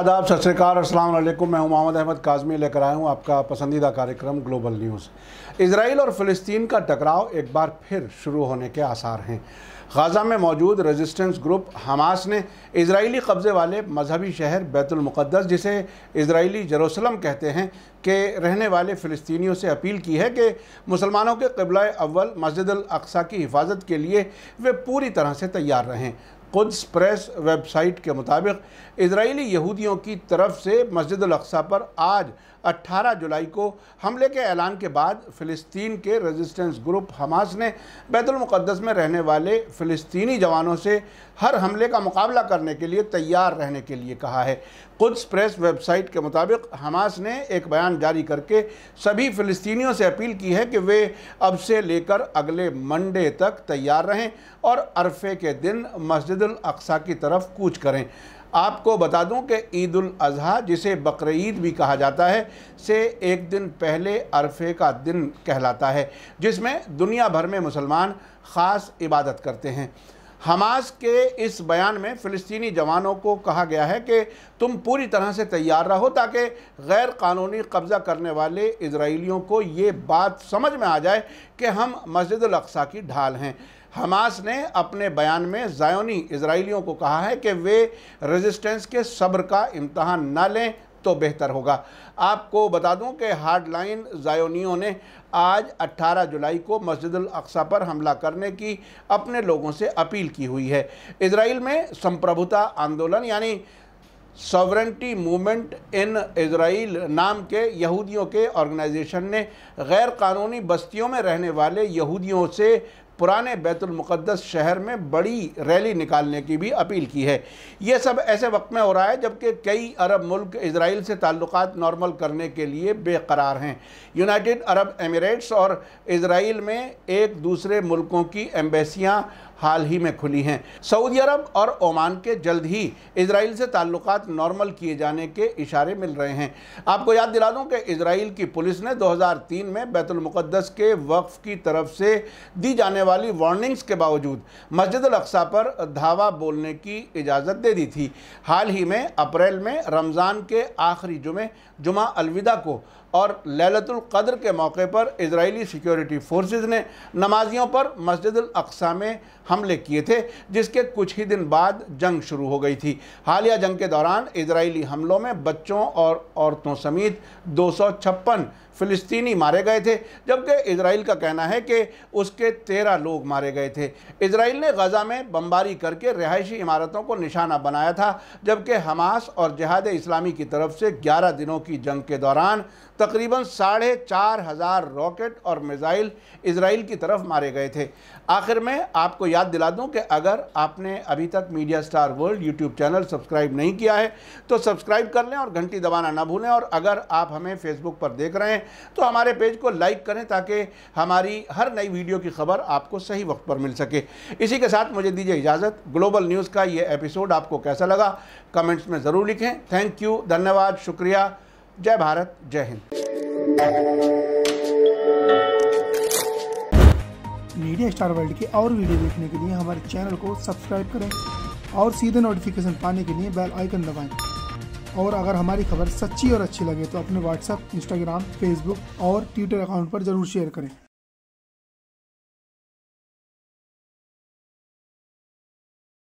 आदाब, सत श्री अकाल, अस्सलाम वालेकुम। मैं हूं मोहम्मद अहमद काज़मी, लेकर आया हूं आपका पसंदीदा कार्यक्रम ग्लोबल न्यूज़। इजराइल और फ़िलिस्तीन का टकराव एक बार फिर शुरू होने के आसार हैं। गाज़ा में मौजूद रेजिस्टेंस ग्रुप हमास ने इजरायली कब्ज़े वाले मजहबी शहर बैतुल मुक़द्दस, जिसे इजरायली जेरूसलम कहते हैं, के रहने वाले फ़िलिस्तीनियों से अपील की है कि मुसलमानों के क़िबला अव्वल मस्जिद अल अक़सा की हिफाजत के लिए वे पूरी तरह से तैयार रहें। कुद्स प्रेस वेबसाइट के मुताबिक इजरायली यहूदियों की तरफ से मस्जिद अल अक़सा पर आज 18 जुलाई को हमले के ऐलान के बाद फ़िलिस्तीन के रेजिस्टेंस ग्रुप हमास ने बैतुल मुक़द्दस में रहने वाले फ़िलिस्तीनी जवानों से हर हमले का मुकाबला करने के लिए तैयार रहने के लिए कहा है। कुद्स प्रेस वेबसाइट के मुताबिक हमास ने एक बयान जारी करके सभी फ़िलिस्तीनियों से अपील की है कि वे अब से लेकर अगले मंडे तक तैयार रहें और अरफे के दिन मस्जिद अल अक़सा की तरफ कूच करें। आपको बता दूं कि ईद उल अज़हा, जिसे बकर ईद भी कहा जाता है, से एक दिन पहले अरफे का दिन कहलाता है, जिसमें दुनिया भर में मुसलमान ख़ास इबादत करते हैं। हमास के इस बयान में फ़िलिस्तीनी जवानों को कहा गया है कि तुम पूरी तरह से तैयार रहो ताकि गैर कानूनी कब्ज़ा करने वाले इजराइलियों को ये बात समझ में आ जाए कि हम मस्जिद अल अक़सा की ढाल हैं। हमास ने अपने बयान में ज़ायोनी इजराइलियों को कहा है कि वे रेजिस्टेंस के सब्र का इम्तहान न लें तो बेहतर होगा। आपको बता दूं कि हार्डलाइन ज़ायोनियों ने आज 18 जुलाई को मस्जिद अल अक़सा पर हमला करने की अपने लोगों से अपील की हुई है। इजराइल में संप्रभुता आंदोलन यानी सॉवरेंटी मूवमेंट इन इजराइल नाम के यहूदियों के ऑर्गेनाइजेशन ने गैर कानूनी बस्तियों में रहने वाले यहूदियों से पुराने बैतुल मुक़द्दस शहर में बड़ी रैली निकालने की भी अपील की है। ये सब ऐसे वक्त में हो रहा है जबकि कई अरब मुल्क इजराइल से ताल्लुकात नॉर्मल करने के लिए बेकरार हैं। यूनाइटेड अरब एमिरेट्स और इजराइल में एक दूसरे मुल्कों की एम्बेसियां हाल ही में खुली हैं। सऊदी अरब और ओमान के जल्द ही इजराइल से ताल्लुकात नॉर्मल किए जाने के इशारे मिल रहे हैं। आपको याद दिला दूं कि इजराइल की पुलिस ने 2003 में बैतुल मुक़द्दस के वक्फ की तरफ से दी जाने वाली वार्निंग्स के बावजूद मस्जिद अल अक़सा पर धावा बोलने की इजाज़त दे दी थी। हाल ही में अप्रैल में रमज़ान के आखिरी जुमा अलविदा को और लैलतुल क़द्र के मौके पर इजरायली सिक्योरिटी फोर्सेस ने नमाजियों पर मस्जिद अल अक़सा में हमले किए थे, जिसके कुछ ही दिन बाद जंग शुरू हो गई थी। हालिया जंग के दौरान इजरायली हमलों में बच्चों और औरतों समेत 256 फ़िलिस्तीनी मारे गए थे, जबकि इजराइल का कहना है कि उसके 13 लोग मारे गए थे। इजराइल ने गज़ा में बमबारी करके रिहायशी इमारतों को निशाना बनाया था, जबकि हमास और जिहाद इस्लामी की तरफ से 11 दिनों की जंग के दौरान तकरीबन 4,500 रॉकेट और मिसाइल इजराइल की तरफ मारे गए थे। आखिर में आपको याद दिला दूं कि अगर आपने अभी तक media star world YouTube channel subscribe नहीं किया है तो सब्सक्राइब कर लें और घंटी दबाना ना भूलें। और अगर आप हमें फेसबुक पर देख रहे हैं तो हमारे पेज को लाइक करें ताकि हमारी हर नई वीडियो की खबर आपको सही वक्त पर मिल सके। इसी के साथ मुझे दीजिए इजाज़त। ग्लोबल न्यूज़ का ये एपिसोड आपको कैसा लगा कमेंट्स में ज़रूर लिखें। थैंक यू, धन्यवाद, शुक्रिया। जय भारत, जय हिंद। मीडिया स्टार वर्ल्ड के और वीडियो देखने के लिए हमारे चैनल को सब्सक्राइब करें और सीधे नोटिफिकेशन पाने के लिए बेल आइकन दबाएं। और अगर हमारी खबर सच्ची और अच्छी लगे तो अपने व्हाट्सएप, इंस्टाग्राम, फेसबुक और ट्विटर अकाउंट पर ज़रूर शेयर करें।